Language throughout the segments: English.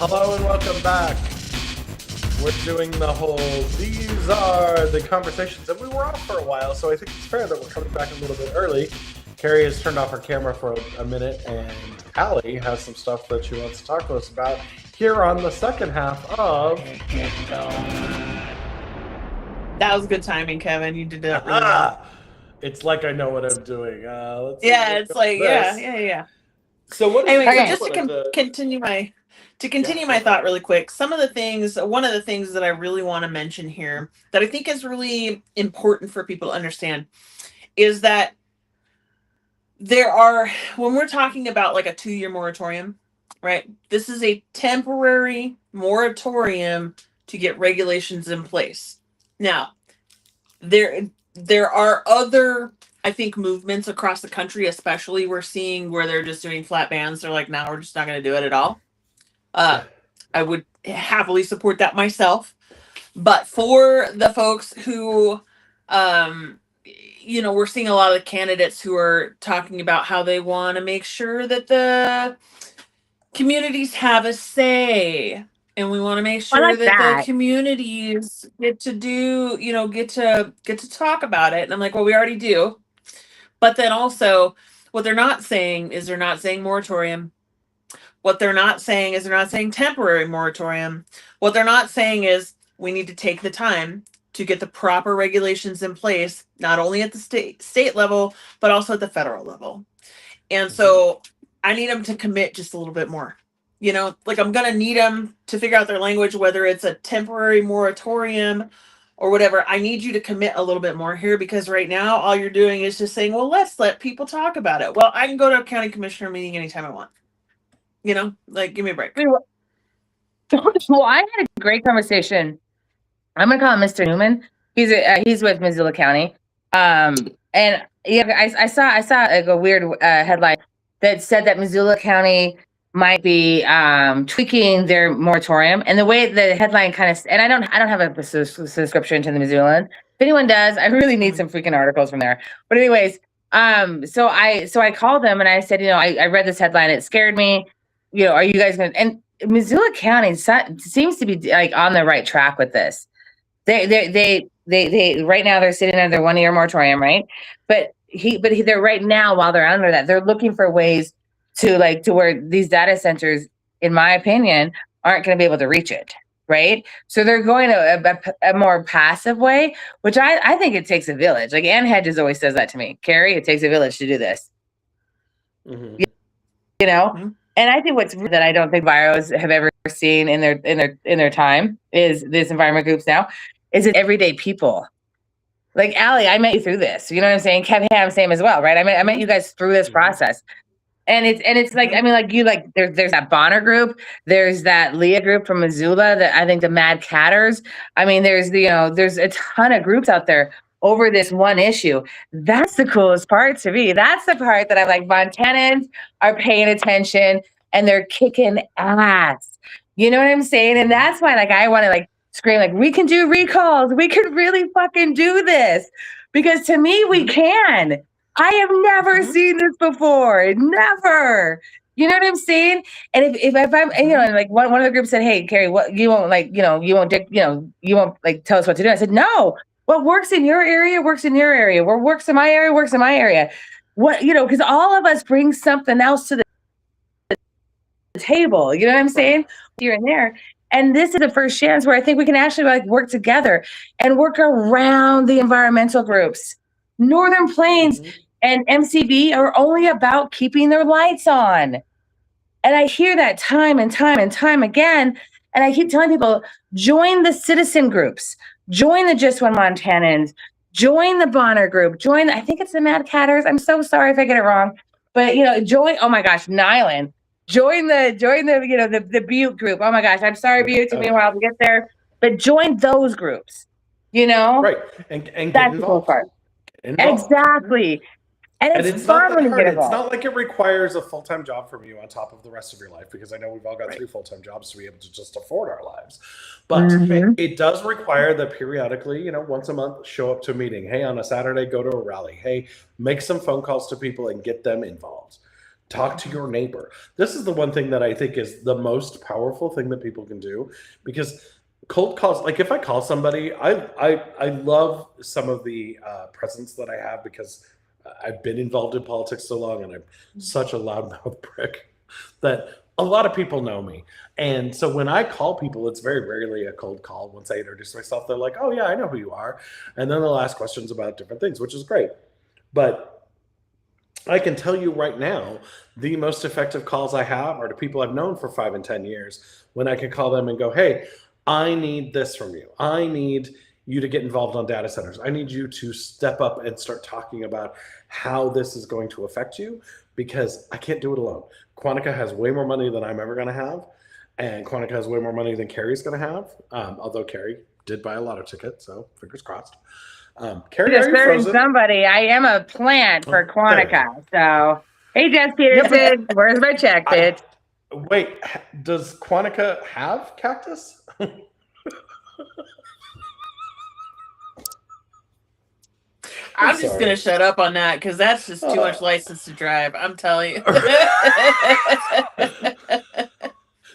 Hello and welcome back. We're doing the whole, these are the conversations, and we were off for a while, so I think it's fair that we're coming back a little bit early. Cari has turned off her camera for a minute, and Allie has some stuff that she wants to talk to us about here on the second half of... That was good timing, Kevin. You did that really well. It's like I know what I'm doing. Yeah. So what is anyway, so just to continue my thought really quick, one of the things that I really want to mention here that I think is really important for people to understand is that when we're talking about like a 2-year moratorium, right? This is a temporary moratorium to get regulations in place. Now, there are other, I think, movements across the country, especially we're seeing where they're just doing flat bans. They're like, no, we're just not going to do it at all. I would happily support that myself. But for the folks who, we're seeing a lot of the candidates who are talking about how they want to make sure that the communities have a say. And we want to make sure that the communities get to talk about it. And I'm like, well, we already do. But then also, what they're not saying is they're not saying moratorium. What they're not saying is they're not saying temporary moratorium. What they're not saying is we need to take the time to get the proper regulations in place, not only at the state level, but also at the federal level. And so I need them to commit just a little bit more. I'm going to need them to figure out their language, whether it's a temporary moratorium or whatever. I need you to commit a little bit more here, because right now all you're doing is just saying, well, let's let people talk about it. Well, I can go to a county commissioner meeting anytime I want. Give me a break. Well, I had a great conversation. I'm going to call him Mr. Newman. He's with Missoula County. And yeah, I saw like a weird headline that said that Missoula County might be tweaking their moratorium, and the way the headline kind of, and I don't have a subscription to the Missoulan. If anyone does, I really need some freaking articles from there. But anyways, so I called them and I said, I read this headline, it scared me. Are you guys gonna? And Missoula County seems to be like on the right track with this. They right now they're sitting under their 1-year moratorium, right? But they're right now, while they're under that, they're looking for ways to where these data centers, in my opinion, aren't going to be able to reach it, right? So they're going a more passive way, which I think it takes a village. Like Ann Hedges always says that to me. Cari, it takes a village to do this. Mm-hmm. And I think what's that I don't think biros have ever seen in their time is this environment groups now is it everyday people. Like Allie, I met you through this. You know what I'm saying? Kevin, I'm same as well, right? I met you guys through this process. And it's like, there's that Bonner group, there's that Leah group from Missoula, that I think the Mad Catters. I mean, there's a ton of groups out there over this one issue. That's the coolest part to me. That's the part that I'm like, Montanans are paying attention and they're kicking ass. You know what I'm saying? And that's why I want to scream, we can do recalls. We can really fucking do this. Because to me, we can. I have never seen this before. Never. You know what I'm saying? And if I'm, one of the groups said, hey, Cari, what you won't tell us what to do. I said, no, what works in your area works in your area. What works in my area works in my area. Because all of us bring something else to the table. You know what I'm saying? Here and there. And this is the first chance where I think we can actually work together and work around the environmental groups. Northern Plains and MCB are only about keeping their lights on. And I hear that time and time and time again. And I keep telling people, join the citizen groups, join the Just One Montanans, join the Bonner group, I think it's the Mad Catters. I'm so sorry if I get it wrong. But, join, oh my gosh, Nyland. Join the Butte group. Oh my gosh, I'm sorry, Butte, it took me a while to get there. But join those groups, Right. And that's the cool part. Exactly. And it's fun when you get involved. It's not like it requires a full-time job from you on top of the rest of your life, because I know we've all got 3 full-time jobs to be able to just afford our lives. But it does require that periodically, once a month, show up to a meeting. Hey, on a Saturday, go to a rally. Hey, make some phone calls to people and get them involved. Talk to your neighbor. This is the one thing that I think is the most powerful thing that people can do, because cold calls, like if I call somebody, I love some of the presence that I have, because I've been involved in politics so long and I'm such a loudmouth prick that a lot of people know me. And so when I call people, it's very rarely a cold call. Once I introduce myself, they're like, oh yeah, I know who you are. And then they'll ask questions about different things, which is great. But I can tell you right now, the most effective calls I have are to people I've known for 5 and 10 years, when I can call them and go, hey, I need this from you. I need you to get involved on data centers. I need you to step up and start talking about how this is going to affect you, because I can't do it alone. Quantica has way more money than I'm ever going to have. And Quantica has way more money than Cari's going to have. Although Cari did buy a lotto ticket, so fingers crossed. Cari, are you frozen? Somebody, I am a plant for Quantica. So, hey, Jess Peterson, where's my check, bitch? Wait, does Quantica have cactus? I'm just going to shut up on that, because that's just too much license to drive. I'm telling you.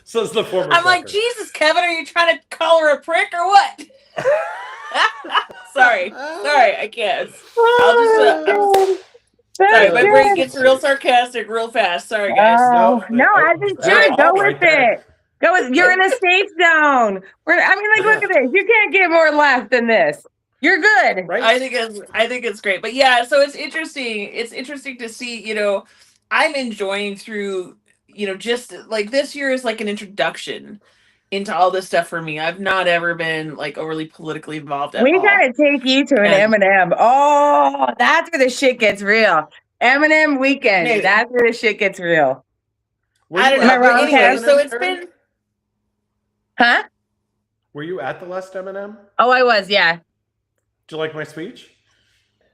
So it's the former. I'm like, Jesus, Kevin, are you trying to call her a prick or what? Sorry, I can't. Sorry, my brain gets real sarcastic real fast. Sorry, guys. No, I think go with it. Go with. You're in a safe zone. Look at this. You can't get more left than this. You're good. Right? I think it's great. But yeah, so it's interesting. It's interesting to see. I'm enjoying through. Just like this year is like an introduction into all this stuff for me. I've not ever been like overly politically involved at all. We gotta take you to an M&M. Oh, that's where the shit gets real. M&M weekend. Maybe. That's where the shit gets real. I don't know. But anyway, so it's been. Huh? Were you at the last M&M? Oh, I was. Yeah. Did you like my speech?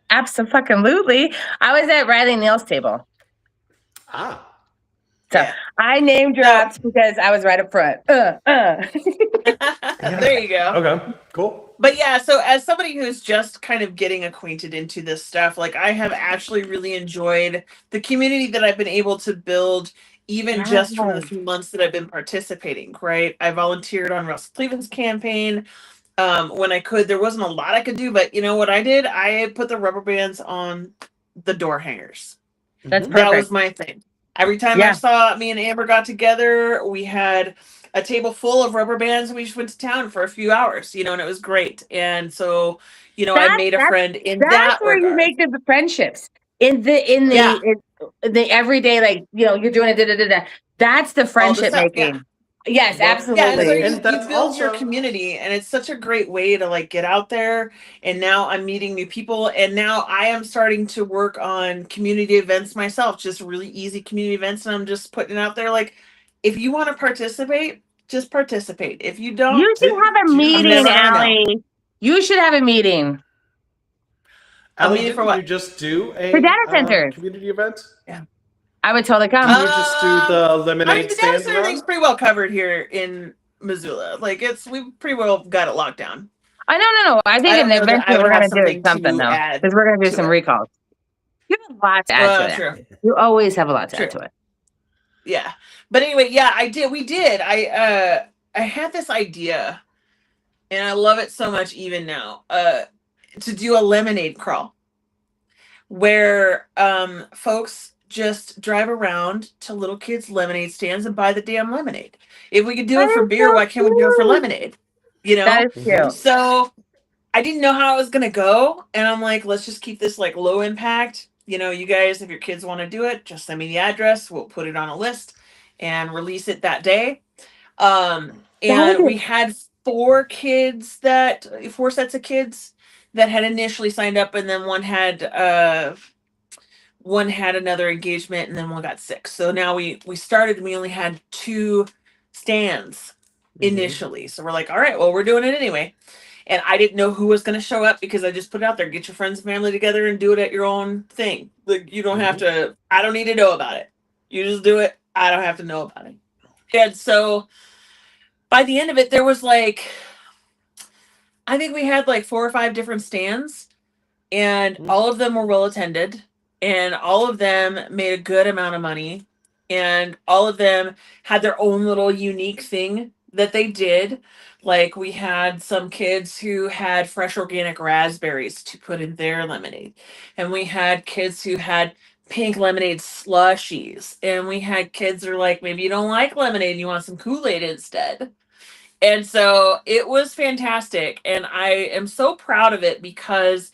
Absolutely. I was at Riley Neal's table. Ah. So I name dropped because I was right up front. There you go. Okay, cool. But yeah, so as somebody who's just kind of getting acquainted into this stuff, like I have actually really enjoyed the community that I've been able to build, even just from the few months that I've been participating, right? I volunteered on Russ Cleveland's campaign when I could. There wasn't a lot I could do, but you know what I did? I put the rubber bands on the door hangers. That's perfect. That was my thing. Every time I saw me and Amber got together, we had a table full of rubber bands, and we just went to town for a few hours, and it was great. And so, I made a friend in that That's where regard. You make the friendships in the everyday, like, you're doing it. That's the friendship making. Yeah. Yes, absolutely. Yeah, and so you build your community, and it's such a great way to like get out there. And now I'm meeting new people, and now I am starting to work on community events myself, just really easy community events. And I'm just putting it out there, like, if you want to participate, just participate. If you don't, you should have a meeting, Allie. You should have a meeting. Allie, didn't you just do a data centers community event? Yeah. I would totally come. Can you just do the lemonade stand? The data center thing's pretty well covered here in Missoula. Like we pretty well got it locked down. No. I think eventually we're going to do something though, because we're going to do some recalls. You have a lot to add to it. You always have a lot to add to it. Yeah, but anyway, I did. We did. I had this idea, and I love it so much even now. To do a lemonade crawl, where folks just drive around to little kids' lemonade stands and buy the damn lemonade. If we could do it for beer, why can't we do it for lemonade? That is cute. So I didn't know how it was gonna go, and I'm like, let's just keep this like low impact. You guys, if your kids want to do it, just send me the address. We'll put it on a list and release it that day. And we had 4 sets of kids that had initially signed up, and then one had another engagement, and then one got sick. So now we started, and we only had 2 stands initially. So we're like, all right, well, we're doing it anyway. And I didn't know who was going to show up, because I just put it out there. Get your friends and family together and do it at your own thing. Like, you don't have to, I don't need to know about it. You just do it. I don't have to know about it. And so by the end of it, there was like, I think we had like 4 or 5 different stands, and all of them were well attended, and all of them made a good amount of money. and all of them had their own little unique thing that they did. Like we had some kids who had fresh organic raspberries to put in their lemonade, and we had kids who had pink lemonade slushies, and we had kids that are like, maybe you don't like lemonade, you want some Kool-Aid instead. And so it was fantastic, and I am so proud of it because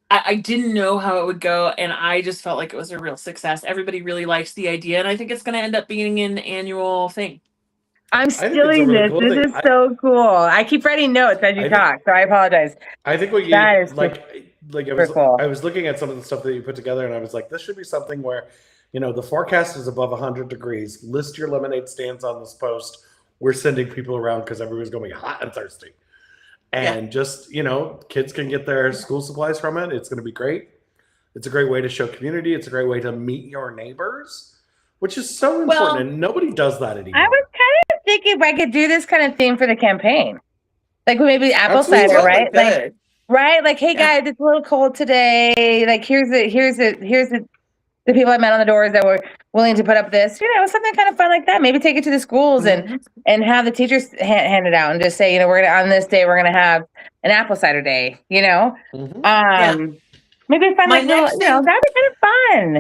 I didn't know how it would go, and I just felt like it was a real success. Everybody really likes the idea, and I think it's going to end up being an annual thing. I'm I think it's a stealing really this. cool This thing. is so cool. I keep writing notes as you I think- talk, so I apologize. I think what you That is like super cool. I was looking at some of the stuff that you put together, and I was like, this should be something where, you know, the forecast is above 100 degrees. List your lemonade stands on this post. We're sending people around because everyone's going to be hot and thirsty. And just, you know, kids can get their school supplies from it. It's going to be great. It's a great way to show community. It's a great way to meet your neighbors, which is so important. And nobody does that anymore. I was kind of thinking if I could do this kind of thing for the campaign. Like maybe apple Absolutely. cider, right? Good. Like, right? Like, hey guys, it's a little cold today. Like, here's the people I met on the doors that were willing to put up this, you know, something kind of fun like that. Maybe take it to the schools and have the teachers hand it out and just say, you know, we're gonna on this day we're gonna have an apple cider day, you know. Maybe find like little, you know, that'd be kind of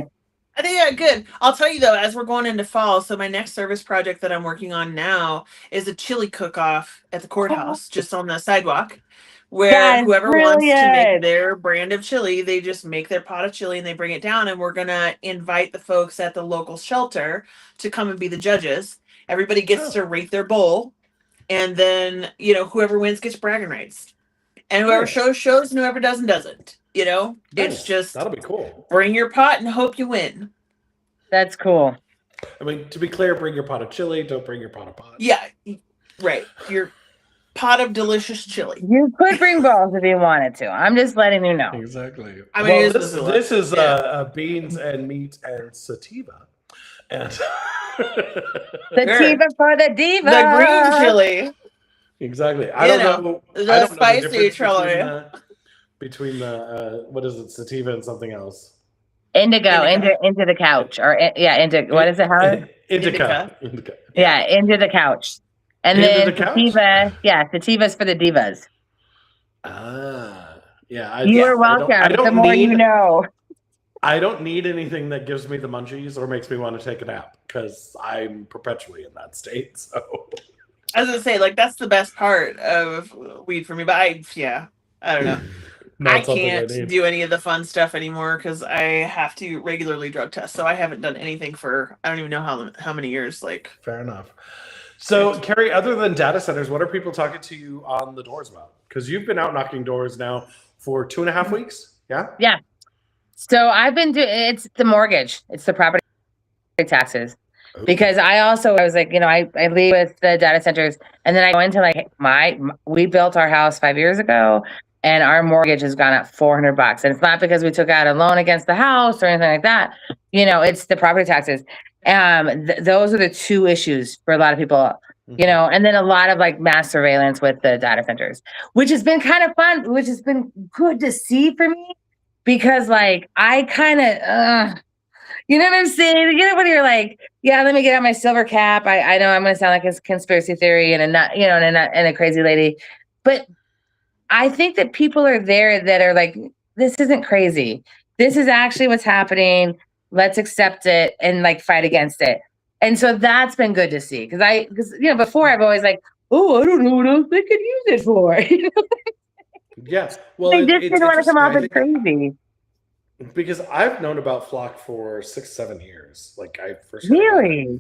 fun. I think yeah, good. I'll tell you though, as we're going into fall, so my next service project that I'm working on now is a chili cook-off at the courthouse, just on the sidewalk, where whoever wants to make their brand of chili, they just make their pot of chili and they bring it down, and we're gonna invite the folks at the local shelter to come and be the judges. Everybody gets to rate their bowl, and then, you know, whoever wins gets bragging rights, and whoever shows and whoever doesn't. You know, it's just that'll be cool. Bring your pot and hope you win. That's cool. I mean, to be clear, bring your pot of chili. Don't bring your pot of pot. Yeah, right. Your pot of delicious chili. You could bring balls if you wanted to. I'm just letting you know. Exactly. I mean, this is beans and meat and sativa, and sativa for the diva. The green chili. Exactly. I don't know the spicy chili. Between the what is it, sativa and something else? Indigo. Into the couch, or what is it? How? Indica. Yeah, into the couch, and into then sativa. Yeah, sativa's for the divas. Yeah. You are welcome. The more you know. I don't need anything that gives me the munchies or makes me want to take a nap because I'm perpetually in that state. So, I was gonna say, like, that's the best part of weed for me, but I don't know. I can't do any of the fun stuff anymore because I have to regularly drug test. So I haven't done anything for, I don't even know how many years. Like, fair enough. So, Cari, other than data centers, what are people talking to you on the doors about? Because you've been out knocking doors now for 2.5 weeks. Yeah. Yeah. So I've been doing. It's the mortgage. It's the property taxes. Because I was like, you know, I leave with the data centers, and then I go into like we built our house 5 years ago. And our mortgage has gone up $400, and it's not because we took out a loan against the house or anything like that. You know, it's the property taxes. Those are the two issues for a lot of people. You know, and then a lot of like mass surveillance with the data centers, which has been kind of fun, which has been good to see for me, because like I kind of, you know what I'm saying? You know, when you're like, yeah, let me get out my silver cap. I know I'm going to sound like a conspiracy theory and a crazy lady, but I think that people are there that are like, this isn't crazy. This is actually what's happening. Let's accept it and like fight against it. And so that's been good to see. Because you know, before I've always like, oh, I don't know what else they could use it for. Yes. Well, they just didn't want to come off as crazy. Because I've known about Flock for 6-7 years. Like I first really,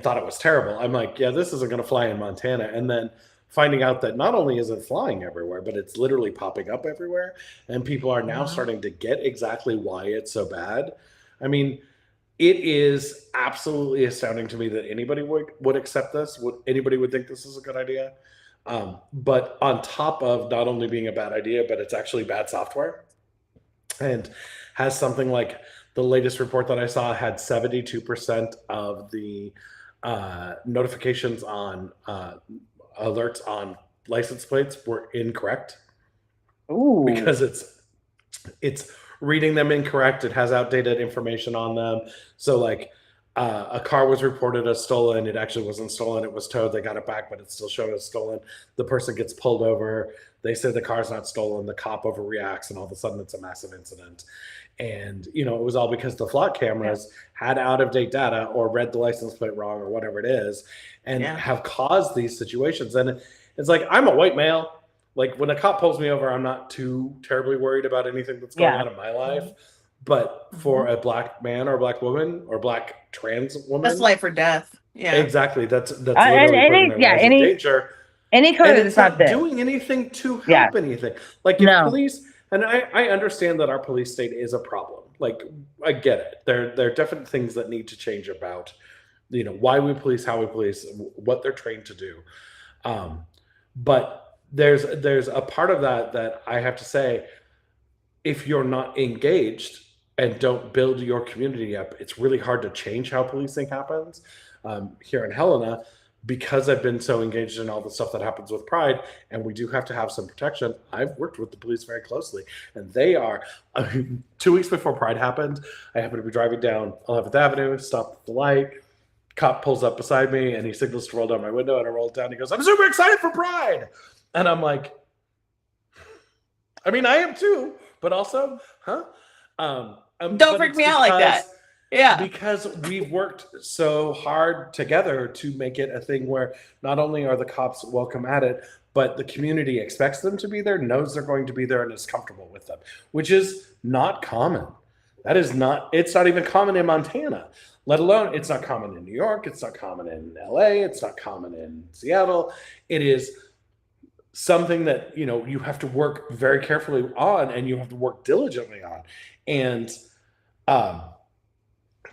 thought it was terrible. I'm like, yeah, this isn't going to fly in Montana, and then finding out that not only is it flying everywhere, but it's literally popping up everywhere. And people are now starting to get exactly why it's so bad. I mean, it is absolutely astounding to me that anybody would accept this. Anybody would think this is a good idea. But on top of not only being a bad idea, but it's actually bad software. And has something like, the latest report that I saw had 72% of the notifications on alerts on license plates were incorrect. Ooh. Because it's reading them incorrect. It has outdated information on them. So like a car was reported as stolen. It actually wasn't stolen. It was towed. They got it back, but it's still shown as stolen. The person gets pulled over. They say the car's not stolen. The cop overreacts, and all of a sudden it's a massive incident. And, you know, it was all because the flock cameras had out-of-date data or read the license plate wrong or whatever it is, and have caused these situations. And it's like, I'm a white male. Like, when a cop pulls me over, I'm not too terribly worried about anything that's going on in my life. But for a black man or a black woman or black trans woman, that's life or death. Yeah, exactly. That's literally putting their lives in danger. Any code and is not doing anything to help anything. Like, if police, and I understand that our police state is a problem. Like, I get it. There are definite things that need to change about, you know, why we police, how we police, what they're trained to do. But there's a part of that I have to say, if you're not engaged and don't build your community up, it's really hard to change how policing happens. Here in Helena, because I've been so engaged in all the stuff that happens with Pride, and we do have to have some protection, I've worked with the police very closely. And they are, 2 weeks before Pride happened, I happened to be driving down 11th Avenue, stopped at the light, cop pulls up beside me, and he signals to roll down my window, and I rolled down. He goes, "I'm super excited for Pride." And I'm like, I mean, I am too, but also, don't freak me out like that. Yeah. Because we've worked so hard together to make it a thing where not only are the cops welcome at it, but the community expects them to be there, knows they're going to be there, and is comfortable with them, which is not common. It's not even common in Montana, let alone it's not common in New York. It's not common in LA. It's not common in Seattle. It is something that, you know, you have to work very carefully on, and you have to work diligently on. And,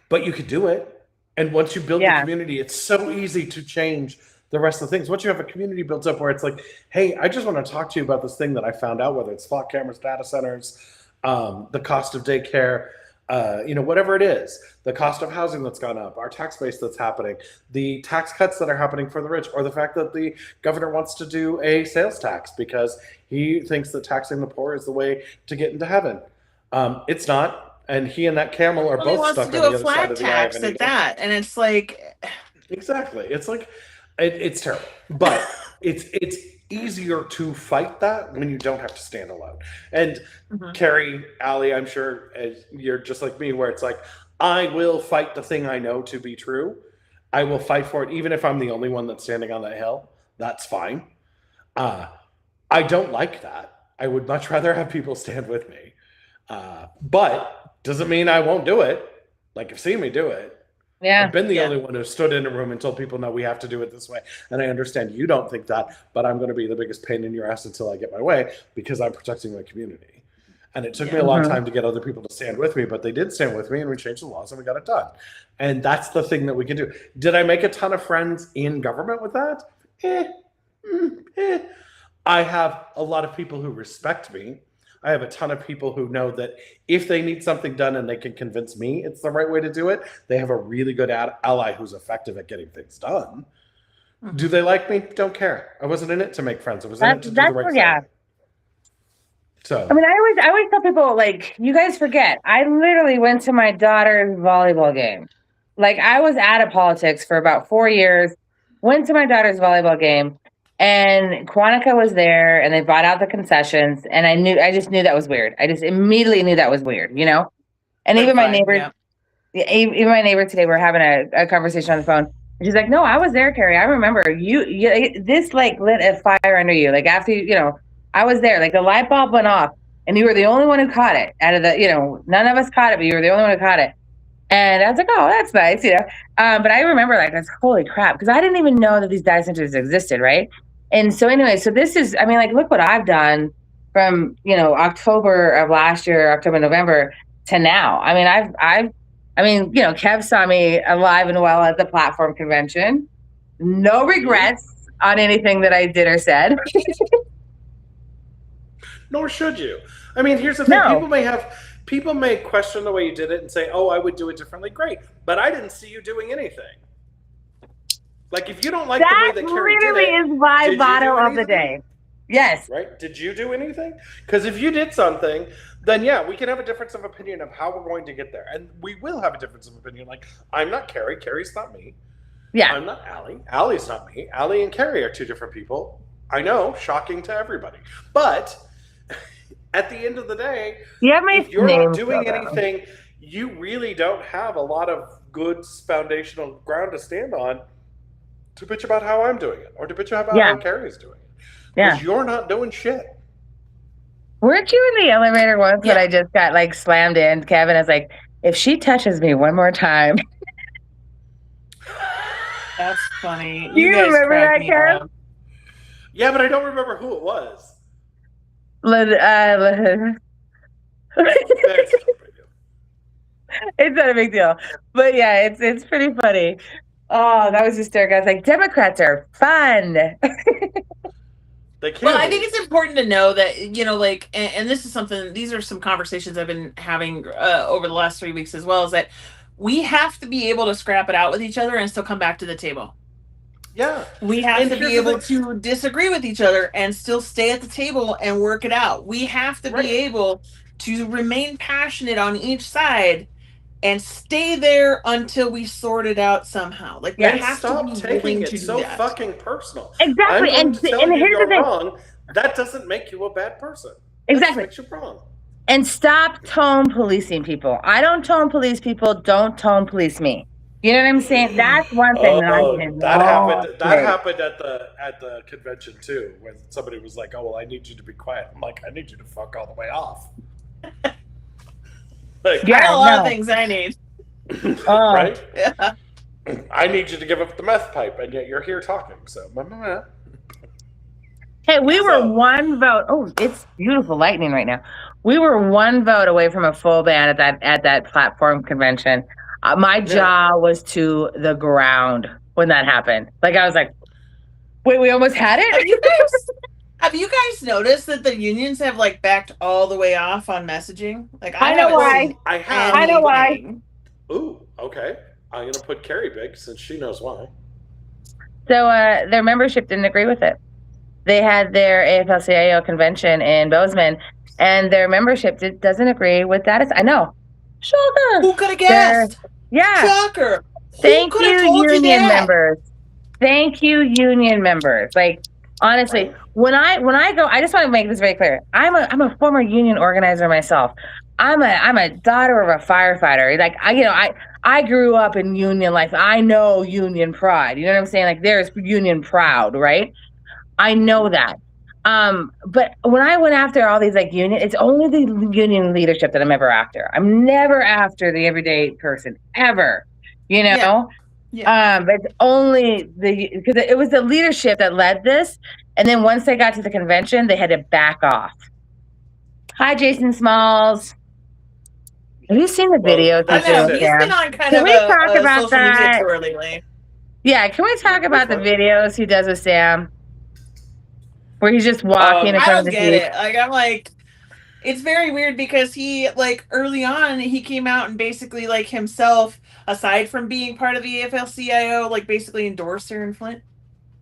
but you could do it. And once you build the community, it's so easy to change the rest of the things. Once you have a community built up where it's like, hey, I just want to talk to you about this thing that I found out, whether it's flock cameras, data centers, the cost of daycare, you know, whatever it is, the cost of housing that's gone up, our tax base that's happening, the tax cuts that are happening for the rich, or the fact that the governor wants to do a sales tax because he thinks that taxing the poor is the way to get into heaven. It's not. And he and that camel are both stuck on the other side of the eye. Tax at that, and it's like, exactly, it's like, it's terrible, but it's easier to fight that when you don't have to stand alone. And Cari, Allie, I'm sure you're just like me, where it's like, I will fight the thing I know to be true. I will fight for it, even if I'm the only one that's standing on that hill. That's fine. I don't like that. I would much rather have people stand with me. But doesn't mean I won't do it. Like, you've seen me do it. Yeah. I've been the only one who stood in a room and told people, no, we have to do it this way. And I understand you don't think that, but I'm going to be the biggest pain in your ass until I get my way, because I'm protecting my community. And it took me a long time to get other people to stand with me, but they did stand with me, and we changed the laws and we got it done. And that's the thing that we can do. Did I make a ton of friends in government with that? I have a lot of people who respect me. I have a ton of people who know that if they need something done and they can convince me it's the right way to do it, they have a really good ally who's effective at getting things done. Do they like me? Don't care. I wasn't in it to make friends. I was in it to do the right thing. So, I mean, I always tell people, like, you guys forget, I literally went to my daughter's volleyball game. Like, I was out of politics for about 4 years, went to my daughter's volleyball game, and Quantica was there, and they bought out the concessions, and I just knew that was weird. I just immediately knew that was weird, you know? And even my neighbor, even my neighbor today, we're having a conversation on the phone. And she's like, no, I was there, Cari. I remember this like lit a fire under you. Like, after you know, I was there, like the light bulb went off, and you were the only one who caught it out of the, you know, none of us caught it, but you were the only one who caught it. And I was like, oh, that's nice, you know? But I remember, like, that's holy crap, because I didn't even know that these data centers existed, right? And so anyway, so this is, I mean, like, look what I've done from, you know, October of last year, October, November to now. I mean, you know, Kev saw me alive and well at the platform convention. No regrets on anything that I did or said. Nor should you. I mean, here's the thing. No. People may question the way you did it and say, oh, I would do it differently. Great. But I didn't see you doing anything. Like, if you don't like the way that Cari did it. That literally is my motto of the day. Yes. Right? Did you do anything? Because if you did something, then yeah, we can have a difference of opinion of how we're going to get there. And we will have a difference of opinion. Like, I'm not Cari. Cari's not me. Yeah. I'm not Allie. Allie's not me. Allie and Cari are two different people. I know, shocking to everybody. But at the end of the day, if you're not doing anything, you really don't have a lot of good foundational ground to stand on to bitch about how I'm doing it or to bitch about how Cari's doing it. Because you're not doing shit. Weren't you in the elevator once that I just got like slammed in? Kevin is like, if she touches me one more time. That's funny. You guys remember that, Kev? Yeah, but I don't remember who it was. It's not a big deal. But yeah, it's pretty funny. Oh, that was hysterical. I was like, Democrats are fun. Well, I think it's important to know that, like, and this is something, these are some conversations I've been having over the last 3 weeks as well, is that we have to be able to scrap it out with each other and still come back to the table. Yeah. We have to be able to disagree with each other and still stay at the table and work it out. We have to be able to remain passionate on each side and stay there until we sort it out somehow. Like, we have to be willing to do so that. fucking personal. Exactly. I'm going to tell you you're wrong. That doesn't make you a bad person. Exactly. That makes you wrong. And stop tone policing people. I don't tone police people. Don't tone police me. You know what I'm saying? That's one thing that happened at the convention too, when somebody was like, "Oh well, I need you to be quiet." I'm like, "I need you to fuck all the way off." Like, I have a lot of things I need. Right? Yeah. I need you to give up the meth pipe, and yet you're here talking. So, hey, we were one vote. Oh, it's beautiful lightning right now. We were one vote away from a full ban at that platform convention. My jaw was to the ground when that happened. Like, I was like, wait, we almost had it? Have you guys noticed that the unions have like backed all the way off on messaging? Like, I know why. I know why. Ooh, okay. I'm gonna put Cari big since she knows why. So their membership didn't agree with it. They had their AFL-CIO convention in Bozeman, and their membership doesn't agree with that. I know. Shocker. Who could have guessed? Yeah. Shocker. Thank you, union members. Thank you, union members. Like, honestly, when I go, I just want to make this very clear. I'm a former union organizer myself. I'm a daughter of a firefighter. Like, I grew up in union life. I know union pride. You know what I'm saying? Like, there's union proud, right? I know that. But when I went after all these like union, it's only the union leadership that I'm ever after. I'm never after the everyday person ever, you know? Yeah. It's only because it was the leadership that led this. And then once they got to the convention, they had to back off. Hi, Jason Smalls. Have you seen the videos? I know. He's been on kind of a social media tour lately. Yeah, can we talk about the videos he does with Sam? Where he's just walking in front of the I don't get it. Like, I'm like, it's very weird because he, like, early on, he came out and basically, like, himself, aside from being part of the AFL-CIO, like, basically endorsed her in Flint.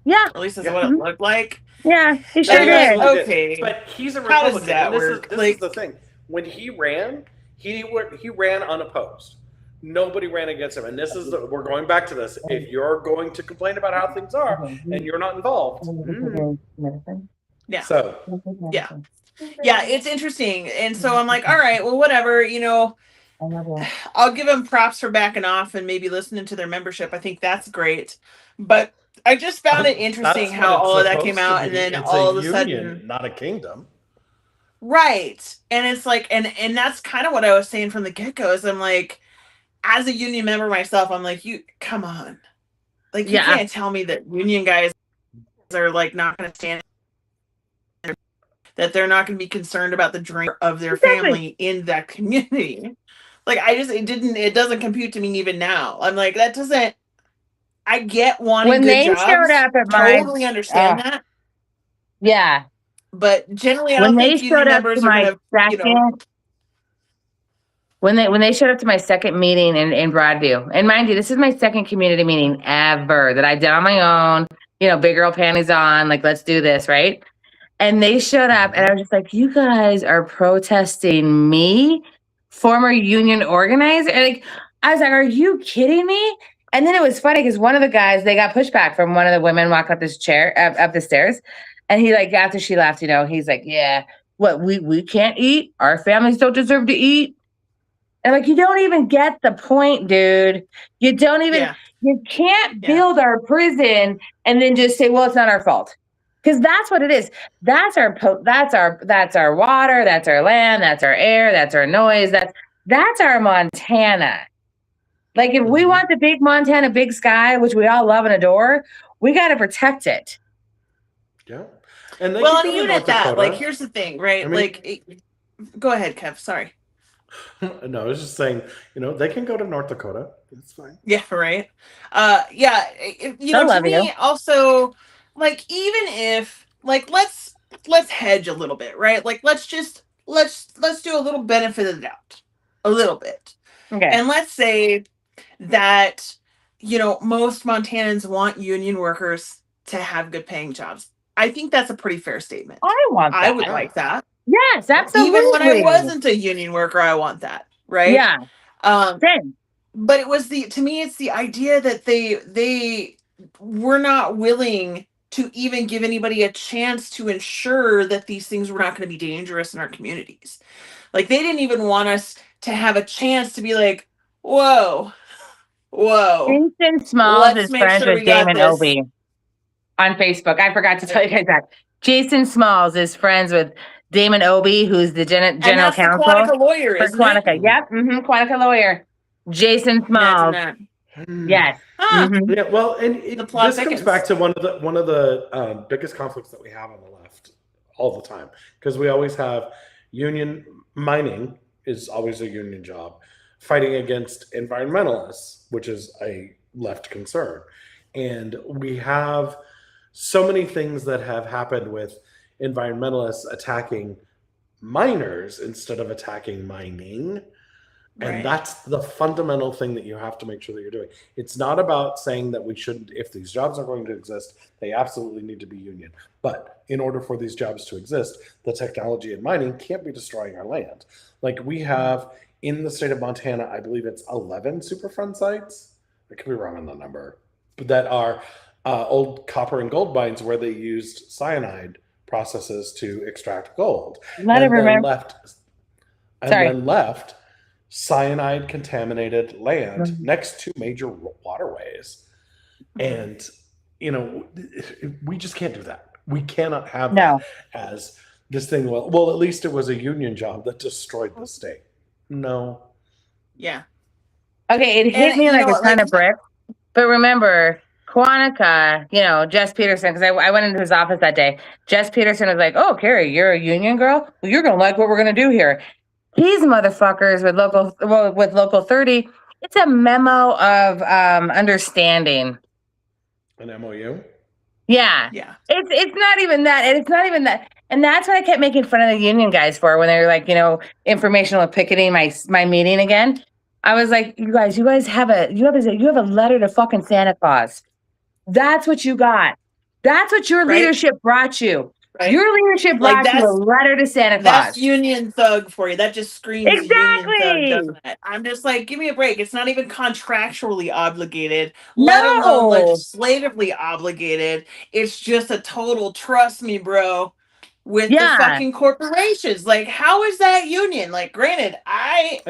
Yeah. Or at least that's what it looked like. Yeah, he sure did. Okay. But he's a Republican. How does that work? This is the thing. When he ran, he ran unopposed. Nobody ran against him. And this is we're going back to this. If you're going to complain about how things are and you're not involved. Yeah. So. Yeah. Yeah, it's interesting. And so I'm like, all right, well, whatever, I'll give them props for backing off and maybe listening to their membership. I think that's great. But I just found it interesting how all of that came out, and then all of a sudden, not a kingdom. Right. And it's like, and that's kind of what I was saying from the get-go, is I'm like, as a union member myself, I'm like, come on. Like, you can't tell me that union guys are like not going to stand, that they're not going to be concerned about the dream of their family in that community. Like, it doesn't compute to me even now. I'm like, that doesn't, I get wanting when good they jobs. Showed up at totally understand that. Yeah. But generally, I don't think union members are going to, When they showed up to my second meeting in Broadview, and mind you, this is my second community meeting ever that I did on my own, big girl panties on, like, let's do this, right? And they showed up, and I was just like, you guys are protesting me, former union organizer? And like, I was like, are you kidding me? And then it was funny because one of the guys, they got pushback from one of the women walking up this chair, up the stairs. And he like, after she left, he's like, yeah, what, we can't eat? Our families don't deserve to eat? And like, you don't even get the point, dude. You don't even, you can't build our prison and then just say, well, it's not our fault. Because that's what it is. That's our water, that's our land, that's our air, that's our noise, that's our Montana. Like if we want the big Montana, big sky, which we all love and adore, we got to protect it. Yeah. And well, and even at that, like, here's the thing, right? I mean, go ahead, Kev. Sorry. No, I was just saying, they can go to North Dakota. It's fine. Yeah, right. To me, also, like, even if, like, let's hedge a little bit, right? Like, let's do a little benefit of the doubt, a little bit. Okay. And let's say that, most Montanans want union workers to have good paying jobs. I think that's a pretty fair statement. I want that. I would like that. Yes, absolutely. Even when I wasn't a union worker, I want that, right? Yeah. Same. But it was to me, it's the idea that they were not willing to even give anybody a chance to ensure that these things were not going to be dangerous in our communities. Like, they didn't even want us to have a chance to be like, whoa. Jason Smalls is friends with Damon Obie on Facebook. I forgot to tell you guys that. Jason Smalls is friends with Damon Obie, who's the general counsel. The Quantica lawyer, for Quantica. Yep. Quantica lawyer. Jason Smalls. Yes. Yeah. Well, and this comes back to one of the biggest conflicts that we have on the left all the time, because we always have union mining is always a union job, fighting against environmentalists, which is a left concern, and we have so many things that have happened with environmentalists attacking miners instead of attacking mining. And that's the fundamental thing that you have to make sure that you're doing. It's not about saying that we shouldn't, if these jobs are going to exist, they absolutely need to be union. But in order for these jobs to exist, the technology in mining can't be destroying our land. Like, we have in the state of Montana, I believe it's 11 Superfund sites. I could be wrong on the number, but that are old copper and gold mines where they used cyanide processes to extract gold. Then left cyanide contaminated land next to major waterways. And, we just can't do that. We cannot have that as this thing. Well, at least it was a union job that destroyed the state. No. Yeah. Okay, it hit me like a ton of bricks. But remember, Quantica, Jess Peterson, because I went into his office that day. Jess Peterson was like, oh, Cari, you're a union girl? Well, you're going to like what we're going to do here. These motherfuckers with Local 30, it's a memo of understanding. An MOU? Yeah. It's not even that. And it's not even that. And that's what I kept making fun of the union guys for when they were like, informational picketing my meeting again. I was like, you guys have a letter to fucking Santa Claus. That's what you got. That's what your leadership brought you. Right. Your leadership brought you a letter to Santa Claus. That's union thug for you. That just screams union thug, doesn't it? I'm just like, give me a break. It's not even contractually obligated, let alone legislatively obligated. It's just a total trust me, bro, with the fucking corporations. Like, how is that union? Like, granted, I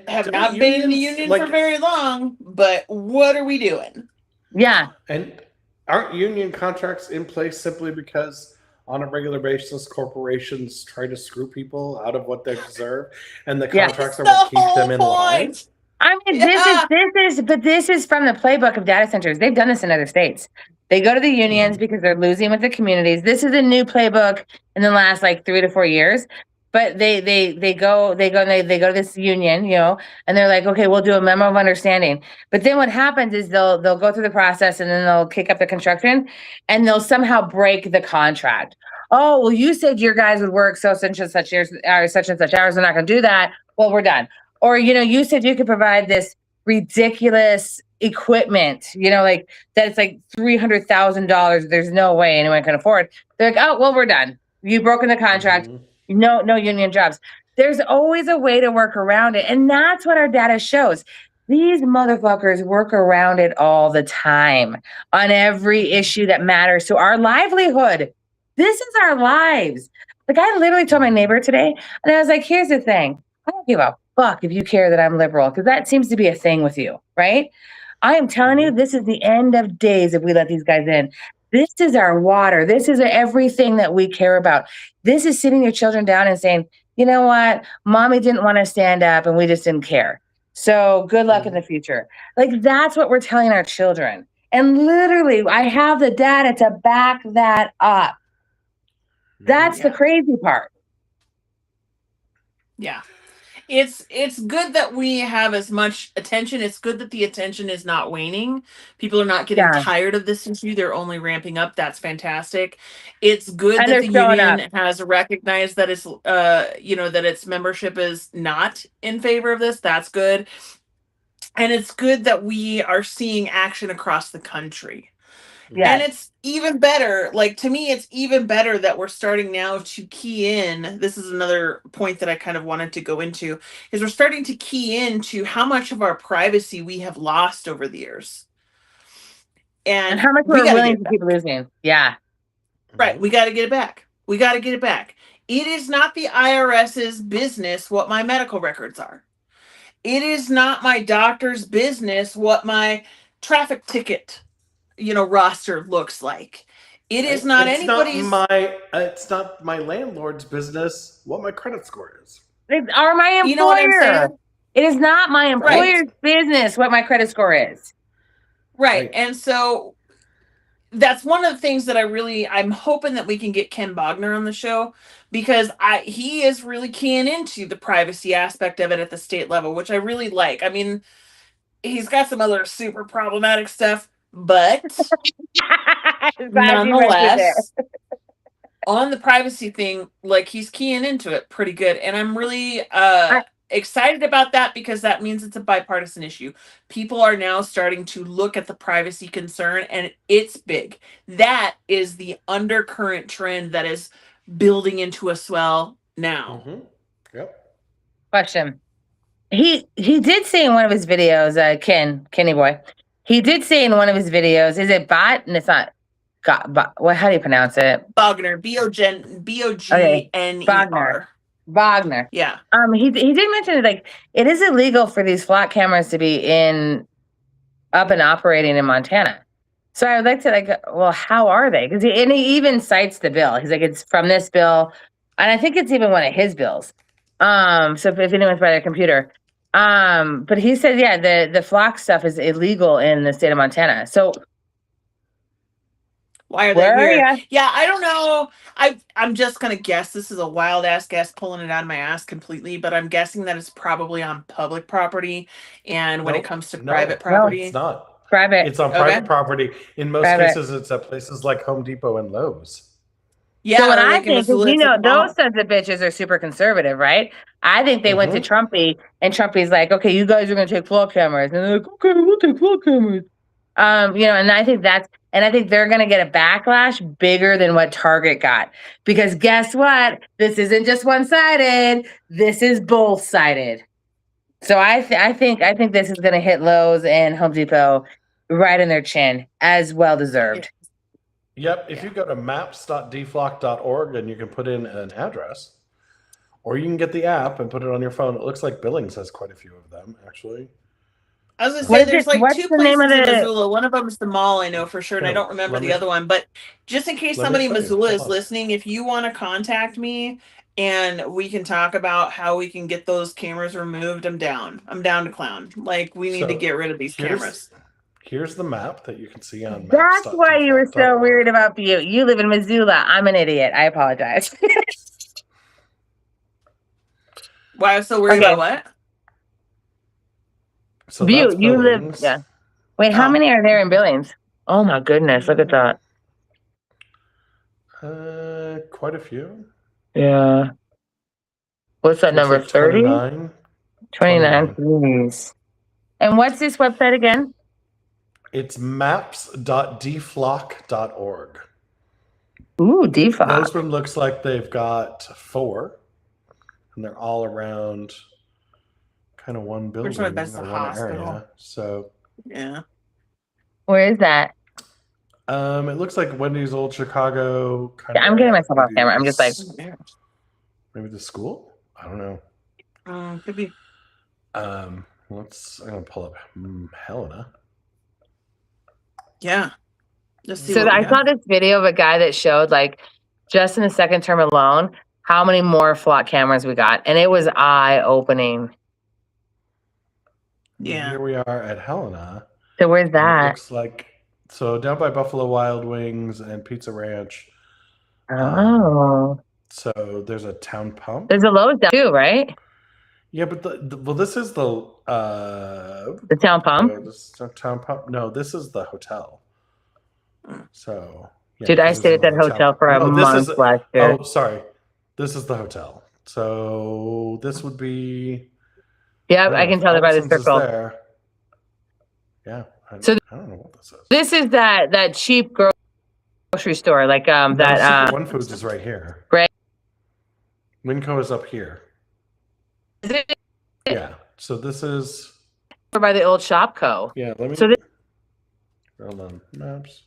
have not been in the union for very long, but what are we doing? Yeah. And aren't union contracts in place simply because on a regular basis, corporations try to screw people out of what they deserve, and the contracts are what keep them in line? I mean, this is from the playbook of data centers. They've done this in other states. They go to the unions because they're losing with the communities. This is a new playbook in the last 3 to 4 years. But they go to this union, and they're like, okay, we'll do a memo of understanding. But then what happens is they'll go through the process, and then they'll kick up the construction, and they'll somehow break the contract. Oh, well, you said your guys would work such and such years, such and such hours. They're not going to do that. Well, we're done. Or you said you could provide this ridiculous equipment, that it's like $300,000. There's no way anyone can afford. They're like, oh, well, we're done. You've broken the contract. Mhm. No union jobs. There's always a way to work around it. And that's what our data shows. These motherfuckers work around it all the time on every issue that matters to our livelihood. This is our lives. Like, I literally told my neighbor today, and I was like, here's the thing. I don't give a fuck if you care that I'm liberal, because that seems to be a thing with you, right? I am telling you, this is the end of days if we let these guys in. This is our water. This is everything that we care about. This is sitting your children down and saying, you know what? Mommy didn't want to stand up and we just didn't care. So good luck in the future. Like, that's what we're telling our children. And literally, I have the data to back that up. That's the crazy part. Yeah. It's good that we have as much attention. It's good that the attention is not waning. People are not getting tired of this issue. They're only ramping up. That's fantastic. It's good And that they're the showing union up. has recognized that it's that its membership is not in favor of this. That's good. And it's good that we are seeing action across the country. And it's even better, like, to me, it's even better that we're starting now to key in. This is another point that I kind of wanted to go into, is we're starting to key into how much of our privacy we have lost over the years. And how much we're willing to keep losing. Yeah. Right. We got to get it back. We got to get it back. It is not the IRS's business what my medical records are. It is not my doctor's business what my traffic ticket roster looks like. It is not anybody's. It's not my landlord's business what my credit score is. Or my employer. You know what I'm saying? It is not my employer's business what my credit score is. Right. And so that's one of the things that I'm hoping that we can get Ken Bogner on the show, because he is really keying into the privacy aspect of it at the state level, which I really like. I mean, he's got some other super problematic stuff, but nonetheless, on the privacy thing, like, he's keying into it pretty good. And I'm really excited about that, because that means it's a bipartisan issue. People are now starting to look at the privacy concern, and it's big. That is the undercurrent trend that is building into a swell now. Yep. Question. He did say in one of his videos, Kenny boy, he did say in one of his videos, is it bot? And it's not what? How do you pronounce it? Bogner, Bogner. Wagner. Yeah. He did mention like it is illegal for these flock cameras to be up and operating in Montana. So I would like to well, how are they? Because he even cites the bill. He's like, it's from this bill, and I think it's even one of his bills. So if anyone's by their computer, but he said, yeah, the flock stuff is illegal in the state of Montana. So why are they here? Yeah, I don't know. I'm just gonna guess. This is a wild ass guess, pulling it out of my ass completely. But I'm guessing that it's probably on public property. And when it comes to private property, it's not private. It's on private property. In most cases, it's at places like Home Depot and Lowe's. Yeah. So what I think is, those sons of bitches are super conservative, right? I think they went to Trumpy, and Trumpy's like, okay, you guys are gonna take flock cameras, and they're like, okay, we'll take flock cameras. And I think they're going to get a backlash bigger than what Target got, because guess what? This isn't just one-sided. This is both-sided. So I think this is going to hit Lowe's and Home Depot right in their chin, as well deserved. Yep. If you go to maps.dflock.org, and you can put in an address, or you can get the app and put it on your phone. It looks like Billings has quite a few of them, actually. I was going to say, there's like two places in Missoula. One of them is the mall, I know for sure, and I don't remember the other one. But just in case somebody in Missoula is listening, if you want to contact me and we can talk about how we can get those cameras removed, I'm down. I'm down to clown. Like, we need to get rid of these cameras. Here's the map that you can see on maps. That's why you were so weird about Butte. You live in Missoula. I'm an idiot. I apologize. Why I was so worried about what? So Butte, you live. Yeah. Wait, how many are there in Billings? Oh my goodness, look at that. Quite a few. Yeah. What's that number? 30? 29. Please. And what's this website again? It's maps.dflock.org. Ooh, defog. Bozeman looks like they've got 4, and they're all around kind of one building Which one? That's or the one hospital. area. So Yeah. Where is that? it looks like Wendy's Old Chicago kind Yeah, of I'm getting area. myself off camera. I'm just like, maybe the school. I don't know. Could be. I'm gonna pull up Helena. Yeah. Just see so what we I saw this video of a guy that showed like just in the second term alone how many more flock cameras we got, and it was eye-opening. Yeah. Here we are at Helena. So where's It that? looks like down by Buffalo Wild Wings and Pizza Ranch. Oh, So there's a town pump. there's a Lowe's down too, right? Yeah, but this is the town pump. this is the town pump. No, this is the hotel. So yeah, Dude, I stayed at that hotel for a month last year. Oh, sorry, this is the hotel. So this would be. Yep, I can tell by the Allison's is circle. there. Yeah, I don't know what this is. This is that cheap grocery store, like Secret One Foods is right here. Right. Winco is up here. Is it Yeah. So this is by the old Shopco? Yeah. Let me. So hold on. Maps.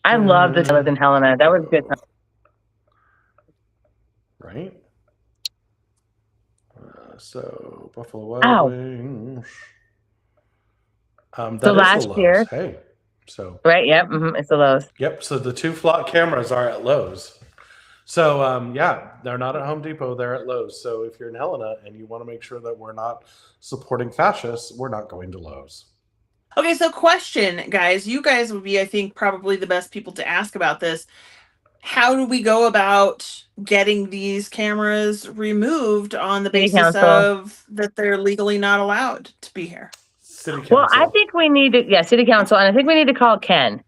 I love this. I lived in Helena. That was good. Right. So Buffalo Wild Wings. That so is last the Lowe's. year, hey. So right. Yep. It's the Lowe's. Yep. So the 2 flock cameras are at Lowe's. So yeah, they're not at Home Depot. They're at Lowe's. So if you're in Helena and you want to make sure that we're not supporting fascists, we're not going to Lowe's. Okay, so question, guys. You guys would be, I think, probably the best people to ask about this. How do we go about getting these cameras removed on the basis of that they're legally not allowed to be here? City Council. Well, I think we need to, City Council, and I think we need to call Ken.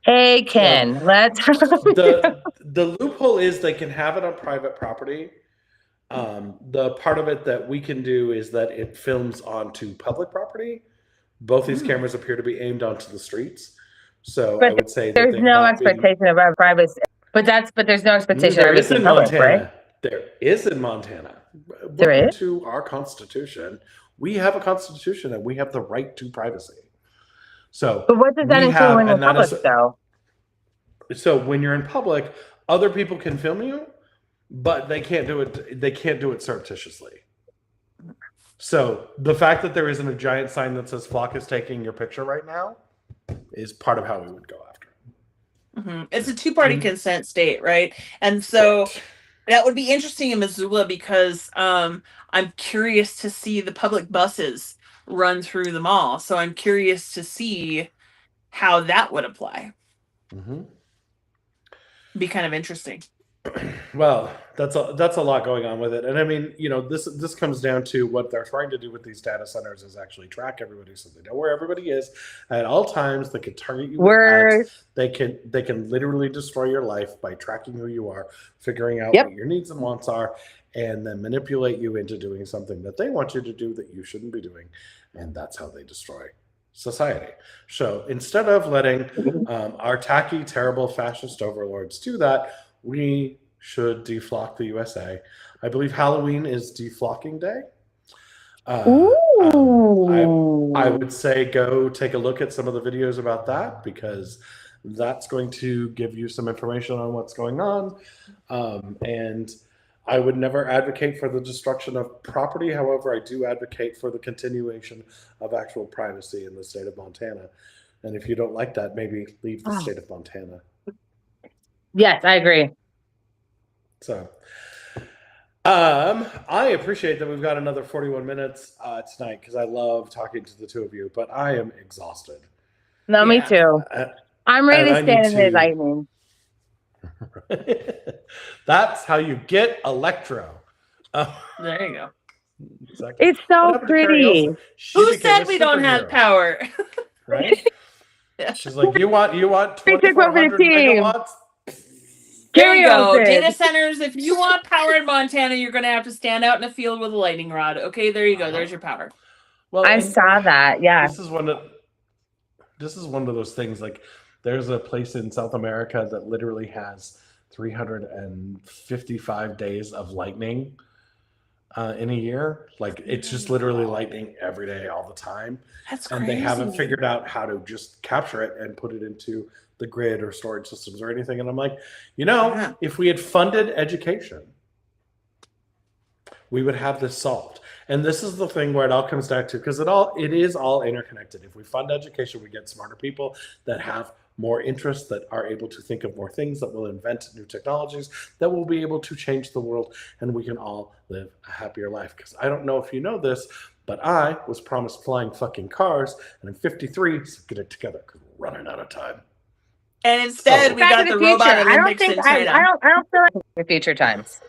Hey, Ken, let's. The loophole is they can have it on private property. The part of it that we can do is that it films onto public property. Both these cameras appear to be aimed onto the streets. So I would say there's no expectation of our privacy. But there's no expectation there of is in public, Montana. right? There is in Montana. There is? To our Constitution. We have a Constitution and we have the right to privacy. So, but what does that include when you're in public, though? So when you're in public, other people can film you, but they can't do it. They can't do it surreptitiously. So the fact that there isn't a giant sign that says "Flock is taking your picture right now" is part of how we would go after it. Mm-hmm. It's a 2-party consent state, right? And so that would be interesting in Missoula because I'm curious to see the public buses run through the mall. So I'm curious to see how that would apply. Mm-hmm. Be kind of interesting. Well, that's a lot going on with it, and I mean, this comes down to what they're trying to do with these data centers is actually track everybody, so they know where everybody is at all times. They can target you with ads. They can literally destroy your life by tracking who you are, figuring out what your needs and wants are, and then manipulate you into doing something that they want you to do that you shouldn't be doing, and that's how they destroy society. So instead of letting our tacky, terrible fascist overlords do that, we should deflock the USA. I believe Halloween is deflocking day. I would say go take a look at some of the videos about that because that's going to give you some information on what's going on. And I would never advocate for the destruction of property. However, I do advocate for the continuation of actual privacy in the state of Montana. And if you don't like that, maybe leave the state of Montana. Yes, I agree. So, I appreciate that we've got another 41 minutes tonight because I love talking to the two of you, but I am exhausted. No, me too. I'm ready to stand in the lightning. That's how you get electro. There you go. Exactly. It's so pretty. Who said we don't have power? Right? Yeah. She's like, you want 2,400 megawatts? There you go. Data centers. If you want power in Montana, you're going to have to stand out in a field with a lightning rod. Okay, there you go. There's your power. Well, I saw that. Yeah. This is one of those things. Like, There's a place in South America that literally has 355 days of lightning in a year. Like, it's just literally lightning every day, all the time. That's And crazy. they haven't figured out how to just capture it and put it into the grid or storage systems or anything. And I'm like, Yeah. if we had funded education, we would have this solved. And this is the thing where it all comes back to, because it is all interconnected. If we fund education, we get smarter people that have more interests, that are able to think of more things, that will invent new technologies, that will be able to change the world, and we can all live a happier life. Because I don't know if you know this, but I was promised flying fucking cars, and I'm 53, so get it together, because we're running out of time. And instead, we Back got to the future. robot I don't Olympics think in China. I don't feel like the future times.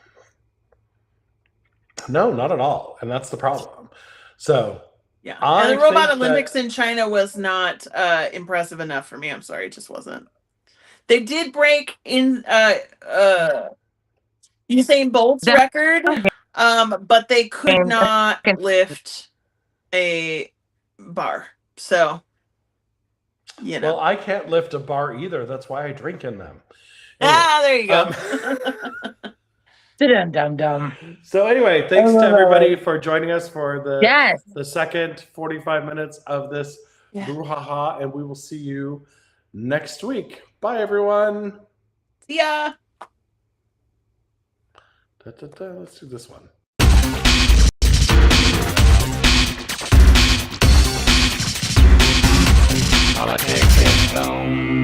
No, not at all. And that's the problem. So Yeah. I And the robot think Olympics in China was not impressive enough for me. I'm sorry, it just wasn't. They did break in Usain Bolt's record, but they could not lift a bar. So, well, I can't lift a bar either. That's why I drink in them. There you go. Dum-dum-dum. So anyway, thanks to everybody for joining us for the second 45 minutes of this brouhaha, and we will see you next week. Bye, everyone. See ya. Let's do this one. PoliticktickBOOM.